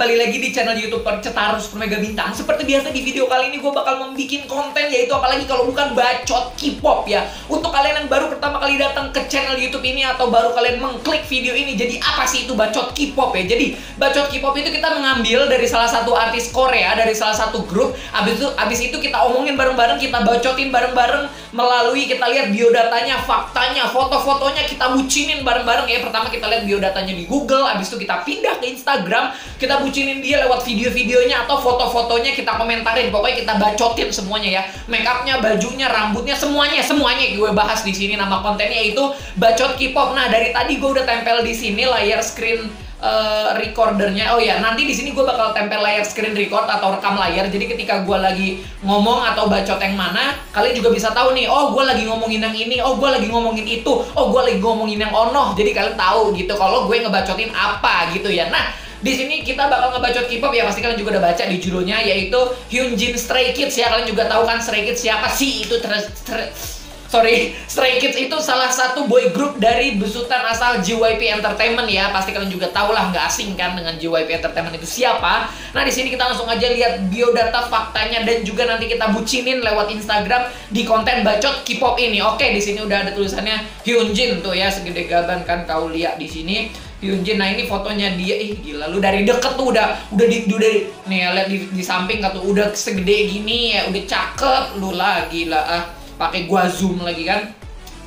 kembali lagi di channel YouTube Cetarus Mega Bintang. Seperti biasa di video kali ini gue bakal membuat konten, yaitu apalagi kalau bukan bacot K-pop ya. Untuk kalian yang baru pertama kali datang ke channel YouTube ini atau baru kalian mengklik video ini, jadi apa sih itu bacot K-pop ya? Jadi bacot K-pop itu kita mengambil dari salah satu artis Korea, dari salah satu grup. Abis itu kita omongin bareng-bareng, kita bacotin bareng-bareng melalui kita lihat biodatanya, faktanya, foto-fotonya, kita bucinin bareng-bareng ya. Pertama kita lihat biodatanya di Google, abis itu kita pindah ke Instagram, kita bucinin dia lewat video-videonya atau foto-fotonya, kita komentarin. Pokoknya kita bacotin semuanya ya. Make upnya, bajunya, rambutnya, semuanya gue bahas di sini. Nama kontennya itu bacot K-pop. Nah, dari tadi gue udah tempel di sini layar screen recordernya. Oh ya, nanti di sini gue bakal tempel layar screen record atau rekam layar. Jadi ketika gue lagi ngomong atau bacot yang mana, kalian juga bisa tahu nih, oh gue lagi ngomongin yang ini, oh gue lagi ngomongin itu, oh gue lagi ngomongin yang ono. Jadi kalian tahu gitu kalau gue ngebacotin apa gitu ya. Nah, di sini kita bakal ngebacot K-pop ya, pasti kalian juga udah baca di judulnya, yaitu Hyunjin Stray Kids ya. Kalian juga tahu kan Stray Kids siapa sih itu? Stray Kids itu salah satu boy group dari besutan asal JYP Entertainment ya. Pasti kalian juga tahu lah, nggak asing kan dengan JYP Entertainment itu siapa. Nah, di sini kita langsung aja lihat biodata faktanya dan juga nanti kita bucinin lewat Instagram di konten bacot K-pop ini. Oke, di sini udah ada tulisannya Hyunjin tuh ya, segede gaban kan kau lihat di sini. Hyunjin, nah ini fotonya dia, gila lu dari deket tuh udah nih lihat di samping kan tuh udah segede gini ya, udah cakep lu lah, gila pakai gua zoom lagi kan.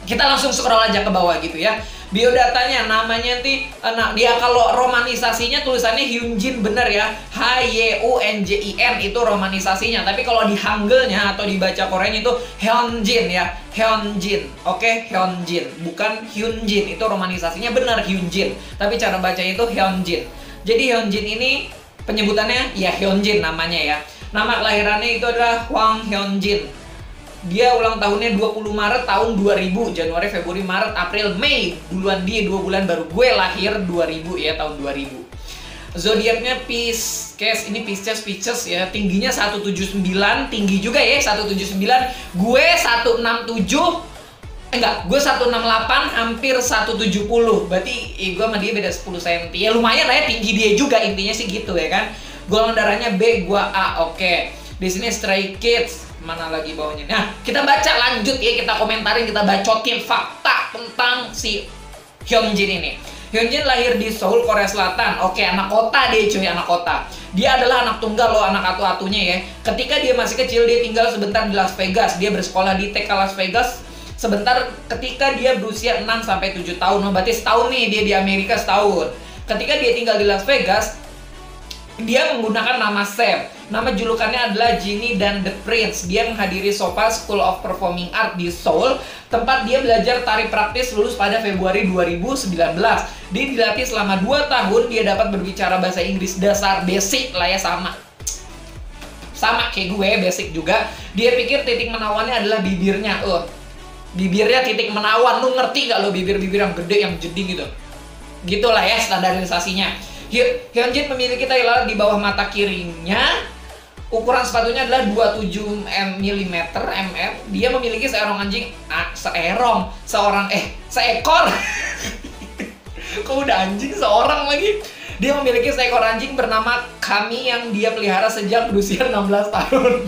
Kita langsung scroll aja ke bawah gitu ya. Biodatanya namanya nanti, nah dia kalau romanisasinya tulisannya Hyunjin bener ya, Hyunjin itu romanisasinya. Tapi kalau di Hangulnya atau dibaca Koreanya itu Hyunjin ya, Hyunjin. Oke, Hyunjin, bukan Hyunjin. Itu romanisasinya bener Hyunjin, tapi cara bacanya itu Hyunjin. Jadi Hyunjin ini penyebutannya ya Hyunjin namanya ya. Nama kelahirannya itu adalah Hwang Hyunjin. Dia ulang tahunnya 20 Maret tahun 2000, Januari, Februari, Maret, April, Mei. Duluan dia 2 bulan, baru gue lahir 2000 ya, tahun 2000. Zodiaknya Pisces, ini Pisces ya. Tingginya 179, tinggi juga ya 179. Gue 167. Gue 168, hampir 170. Berarti gue sama dia beda 10 cm. Ya lumayan lah ya, tinggi dia juga, intinya sih gitu ya kan. Golongan darahnya B, gue A. Oke. Di sini Stray Kids. Mana lagi bawahnya? Nah, kita baca lanjut ya, kita komentarin, kita bacotin fakta tentang si Hyunjin ini. Hyunjin lahir di Seoul, Korea Selatan. Oke, anak kota dia cuy, anak kota. Dia adalah anak tunggal loh, anak atu-atunya ya. Ketika dia masih kecil, dia tinggal sebentar di Las Vegas. Dia bersekolah di TK Las Vegas sebentar ketika dia berusia 6 sampai 7 tahun. Berarti setahun nih dia di Amerika, setahun. Ketika dia tinggal di Las Vegas, dia menggunakan nama Sam. Nama julukannya adalah Genie dan The Prince. Dia menghadiri SOPA School of Performing Art di Seoul, tempat dia belajar tari praktis, lulus pada Februari 2019. Dia dilatih selama 2 tahun, dia dapat berbicara bahasa Inggris dasar, basic lah ya, sama kayak gue, basic juga. Dia pikir titik menawannya adalah bibirnya. Bibirnya titik menawan. Lu ngerti gak lo bibir-bibir yang gede, yang jeding gitu? Gitulah ya standarisasinya. Hyunjin memiliki tai lalat di bawah mata kirinya. Ukuran sepatunya adalah 27 mm. Dia memiliki seekor kok udah anjing seorang lagi. Dia memiliki seekor anjing bernama Kami yang dia pelihara sejak berusia 16 tahun.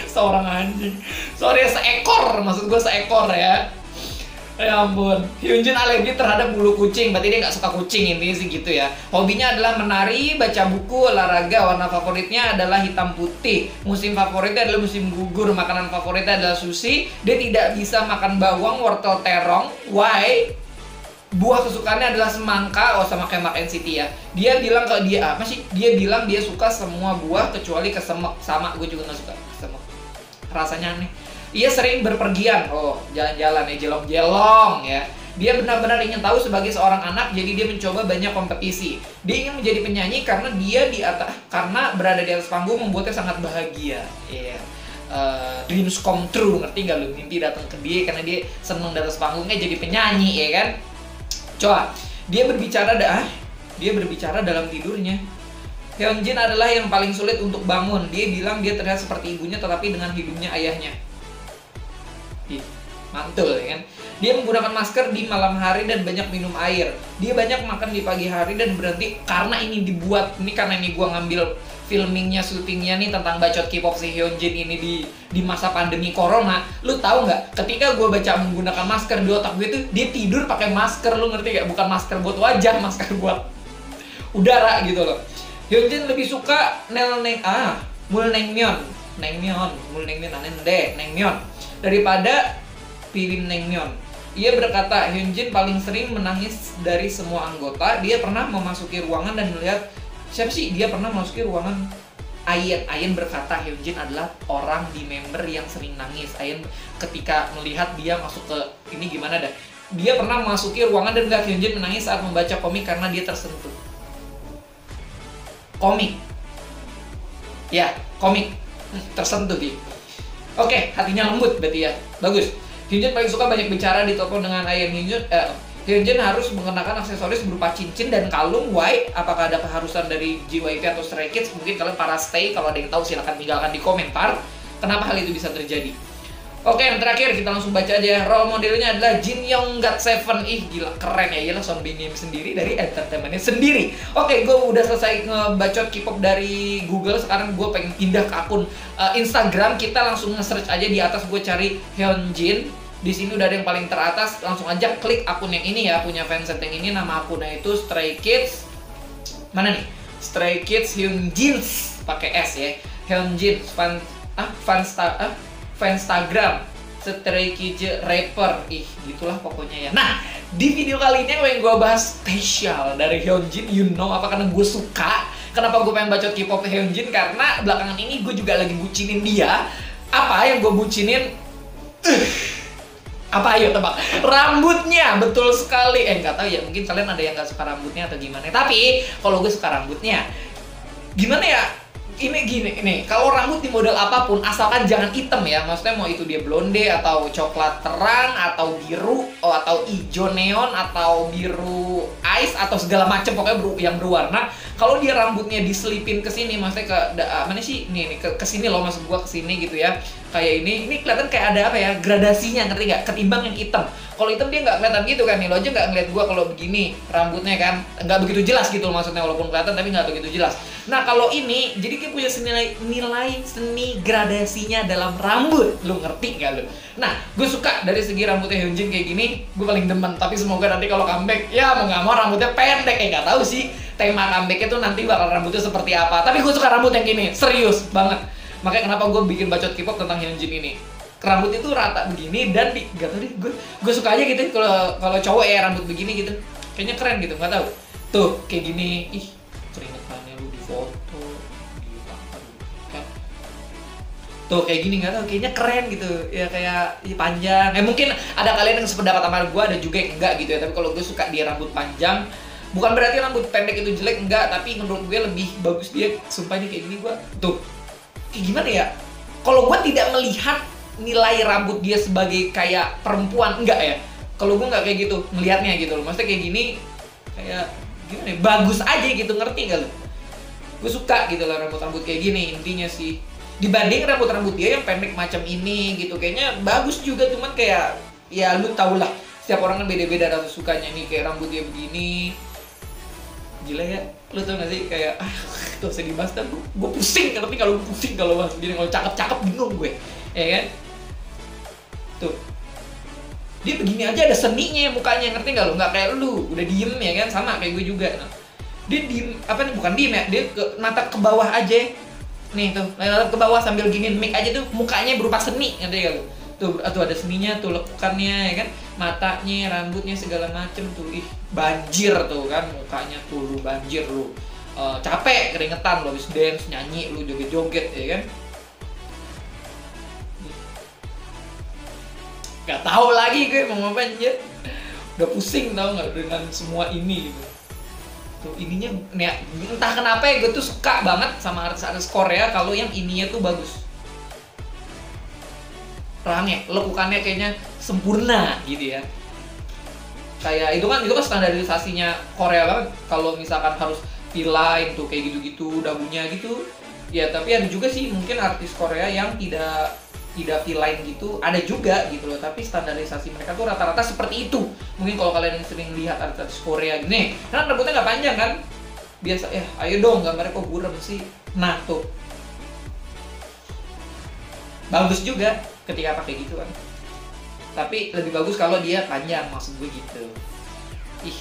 Seorang anjing. Sorry, seekor, maksud gue seekor ya. Ya ampun, Hyunjin alergi terhadap bulu kucing, berarti dia nggak suka kucing, intinya sih gitu ya. Hobinya adalah menari, baca buku, olahraga. Warna favoritnya adalah hitam putih. Musim favoritnya adalah musim gugur. Makanan favoritnya adalah sushi. Dia tidak bisa makan bawang, wortel, terong. Why? Buah kesukaannya adalah semangka. Sama kayak Mark NCT ya. Dia bilang kalau dia apa sih? Dia bilang dia suka semua buah kecuali kesemek. Sama, gue juga nggak suka kesemek. Rasanya aneh. Ia sering berpergian, jalan-jalan ya, jelong-jelong ya. Dia benar-benar ingin tahu sebagai seorang anak, jadi dia mencoba banyak kompetisi. Dia ingin menjadi penyanyi karena karena berada di atas panggung membuatnya sangat bahagia. Yeah. Dreams come true, ngerti gak lu? Mimpi datang ke dia karena dia seneng di atas panggungnya jadi penyanyi, ya kan? Coba, dia berbicara dalam tidurnya. Hyunjin adalah yang paling sulit untuk bangun. Dia bilang dia terlihat seperti ibunya tetapi dengan hidungnya ayahnya. Mantul ya kan. Dia menggunakan masker di malam hari dan banyak minum air. Dia banyak makan di pagi hari dan berhenti karena ini dibuat, ini karena ini gua ngambil filmingnya, syutingnya nih tentang bacot K-pop si Hyunjin ini di masa pandemi corona. Lu tahu nggak? Ketika gue baca menggunakan masker, di otak gue tuh dia tidur pakai masker, lu ngerti gak? Bukan masker buat wajah, masker buat udara gitu loh. Hyunjin lebih suka Mulnaengmyeon daripada Pilin Naengmyeon. Ia berkata Hyunjin paling sering menangis dari semua anggota. Dia pernah memasuki ruangan dan melihat siapa sih? Dia pernah memasuki ruangan Ayen. Ayen berkata Hyunjin adalah orang di member yang sering nangis. Ayen ketika melihat dia masuk ke ini gimana dah? Dia pernah memasuki ruangan dan melihat Hyunjin menangis saat membaca komik karena dia tersentuh. Komik. Ya, komik. Tersentuh dia. Oke, hatinya lembut berarti ya. Bagus. Hyunjin paling suka banyak bicara di telepon dengan Ayen. Hyunjin harus mengenakan aksesoris berupa cincin dan kalung. Why? Apakah ada keharusan dari JYP atau Stray Kids? Mungkin kalian para stay, kalau ada yang tahu silahkan tinggalkan di komentar. Kenapa hal itu bisa terjadi? Oke, yang terakhir kita langsung baca aja. Role modelnya adalah Jin Young God7. Ih, gila, keren ya. Iyalah Son Bin sendiri dari entertainmentnya sendiri. Oke, gue udah selesai ngebacot K-pop dari Google. Sekarang gue pengen pindah ke akun Instagram. Kita langsung nge-search aja di atas, gue cari Hyunjin. Di sini udah ada yang paling teratas. Langsung aja klik akun yang ini ya, punya fansite yang ini. Nama akunnya itu Stray Kids. Mana nih? Stray Kids Hyunjin pakai S ya. Hyunjin Fanstagram Stray Kids Rapper. Ih, gitulah pokoknya ya. Nah, di video kali ini yang gue bahas spesial dari Hyunjin, you know apa, karena gue suka. Kenapa gue pengen bacot K-pop Hyunjin? Karena belakangan ini gue juga lagi bucinin dia. Apa yang gue bucinin? Apa, ayo tebak? Rambutnya, betul sekali. Nggak tahu ya, mungkin kalian ada yang nggak suka rambutnya atau gimana. Tapi kalau gue suka rambutnya, gimana ya? Ini gini, nih, kalau rambut di model apapun, asalkan jangan hitam ya. Maksudnya mau itu dia blonde, atau coklat terang, atau biru, atau hijau neon, atau biru ice, atau segala macam, pokoknya yang berwarna. Kalau dia rambutnya diselipin ke sini, maksudnya ke mana sih? Nih ke sini loh, maksud gua ke sini gitu ya. Kayak ini kelihatan kayak ada apa ya? Gradasinya, ngerti nggak? Ketimbang yang hitam. Kalau hitam dia nggak kelihatan gitu kan, nih lo aja nggak ngeliat gua kalau begini rambutnya kan, nggak begitu jelas gitu maksudnya, walaupun kelihatan tapi nggak begitu jelas. Nah kalau ini, jadi dia punya nilai seni gradasinya dalam rambut, lo ngerti nggak lo? Nah, gue suka dari segi rambutnya Hyunjin kayak gini, gue paling demen. Tapi semoga nanti kalau comeback, ya mau nggak mau rambutnya pendek, nggak tahu sih tema comebacknya tuh nanti bakal rambutnya seperti apa. Tapi gue suka rambut yang gini, serius banget. Makanya kenapa gue bikin bacot K-pop tentang Hyunjin ini. Rambut itu rata begini dan gak tau deh, gue suka aja gitu kalau cowok ya rambut begini gitu, kayaknya keren gitu, nggak tahu tuh kayak gini. Ih, keringetannya lu di foto kan tuh kayak gini, nggak tahu, kayaknya keren gitu ya, kayak panjang. Mungkin ada kalian yang sependapat sama gue, ada juga yang enggak gitu ya. Tapi kalau gue suka dia rambut panjang, bukan berarti rambut pendek itu jelek, enggak, tapi menurut gue lebih bagus dia. Sumpah ini kayak gini, gue tuh kayak gimana ya, kalau gue tidak melihat nilai rambut dia sebagai kayak perempuan, enggak ya. Kalau gue nggak kayak gitu ngelihatnya gitu loh. Maksudnya kayak gini, kayak gimana ya, bagus aja gitu, ngerti gak lo? Gue suka gitu lah rambut-rambut kayak gini intinya sih. Dibanding rambut-rambut dia yang pendek macam ini gitu, kayaknya bagus juga, cuman kayak ya lu tau lah, setiap orang kan beda-beda rasa sukanya. Nih kayak rambut dia begini, gila ya, lu tau gak sih kayak tuh usah dibahas, gue pusing, ngerti kalau pusing kalau bahas begini. Kalau cakep-cakep bingung gue, ya kan? Tuh, dia begini aja ada seninya mukanya, ngerti gak lo? Nggak kayak lu, udah diem ya kan, sama kayak gue juga. Nah, dia diem, apa nih, bukan diem ya, dia mata ke bawah aja. Nih tuh, mata ke bawah sambil giniin mic aja tuh, mukanya berupa seni, ngerti gak lo? Tuh ada seninya tuh, lekukannya ya kan, matanya, rambutnya segala macem tuh. Ih, banjir tuh kan mukanya tuh, lu banjir lu. Capek, keringetan lo, habis dance, nyanyi, lu joget-joget ya kan. Gak tahu lagi gue mau apa anjir. Udah pusing tau gak dengan semua ini gitu. Tuh ininya, nih, entah kenapa ya gue tuh suka banget sama artis-artis Korea kalau yang ininya tuh bagus. Rahangnya, lekukannya kayaknya sempurna gitu ya. Kayak itu kan standarisasinya Korea banget. Kalau misalkan harus V-line tuh kayak gitu-gitu, dagunya gitu. Ya tapi ada juga sih mungkin artis Korea yang tidak tidak V-line gitu, ada juga gitu loh. Tapi standarisasi mereka tuh rata-rata seperti itu. Mungkin kalau kalian sering lihat artis Korea gini, kan rambutnya nggak panjang kan? Biasa, ayo dong gambarnya kok buram sih. Nah tuh, bagus juga ketika pakai gitu kan. Tapi lebih bagus kalau dia panjang, maksud gue gitu. Ih,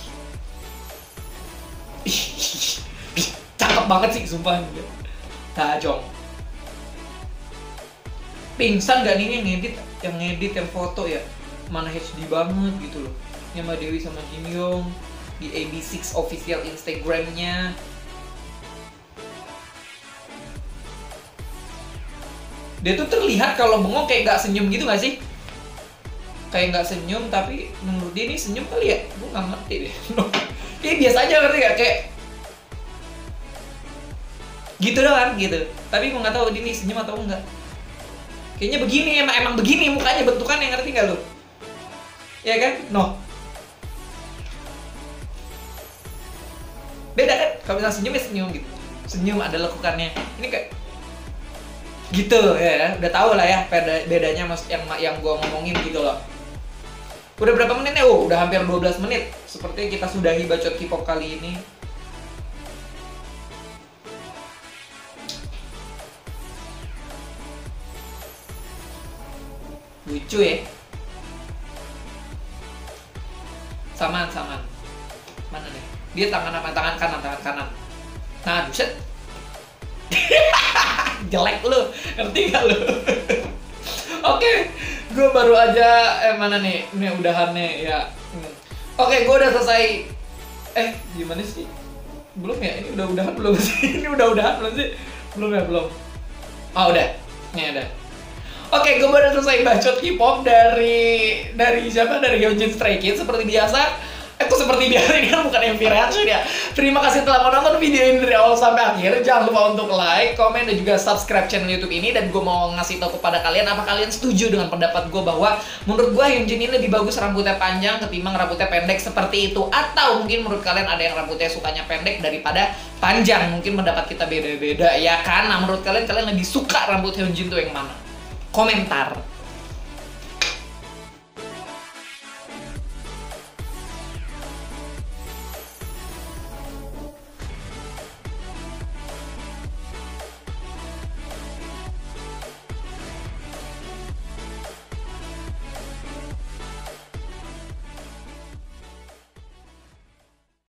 cakep banget sih sumpah. Tajong. Pingsan gak nih yang ngedit yang foto ya? Mana HD banget gitu loh. Yang Mbak Dewi sama Jin Yong di AB6 official Instagramnya. Dia tuh terlihat kalau bengong kayak gak senyum gitu gak sih? Kayak gak senyum, tapi menurut dia ini senyum kali ya? Gue gak ngerti deh. Kayak biasa aja, ngerti gak? Kayak gitu doang gitu. Tapi gue gak tahu dia ini senyum atau enggak. Kayaknya begini, emang begini mukanya bentukannya, ngerti gak lo? Ya kan? No. Beda kan? Kalau misalnya senyum ya senyum gitu. Senyum ada lekukannya. Ini kayak gitu ya, udah tau lah ya bedanya mas yang gua ngomongin gitu loh. Udah berapa menit ya? Udah hampir 12 menit. Sepertinya kita sudahi bacot K-pop kali ini. Lucu ya. Samaan. Mana nih? Dia tangan apa? Tangan kanan. Nah, buset. Jelek lu, ngerti gak lu? Oke, gue baru aja mana nih? Ini udahannya ya. Oke, gue udah selesai. Gimana sih? Belum ya? Ini udah udahan belum sih? Ini udah udahan belum sih? Belum ya, belum. Oh, udah. Ini ada. Oke, gue baru selesai bacot K-pop dari siapa? Dari Hyunjin Stray Kids seperti biasa. Seperti biasa, ini kan bukan MV reaction ya. Terima kasih telah menonton video ini dari awal sampai akhir. Jangan lupa untuk like, komen, dan juga subscribe channel YouTube ini. Dan gue mau ngasih tahu kepada kalian, apa kalian setuju dengan pendapat gue bahwa menurut gue Hyunjin ini lebih bagus rambutnya panjang ketimbang rambutnya pendek seperti itu. Atau mungkin menurut kalian ada yang rambutnya sukanya pendek daripada panjang. Mungkin pendapat kita beda-beda ya kan. Nah, menurut kalian lebih suka rambut Hyunjin tuh yang mana? Komentar.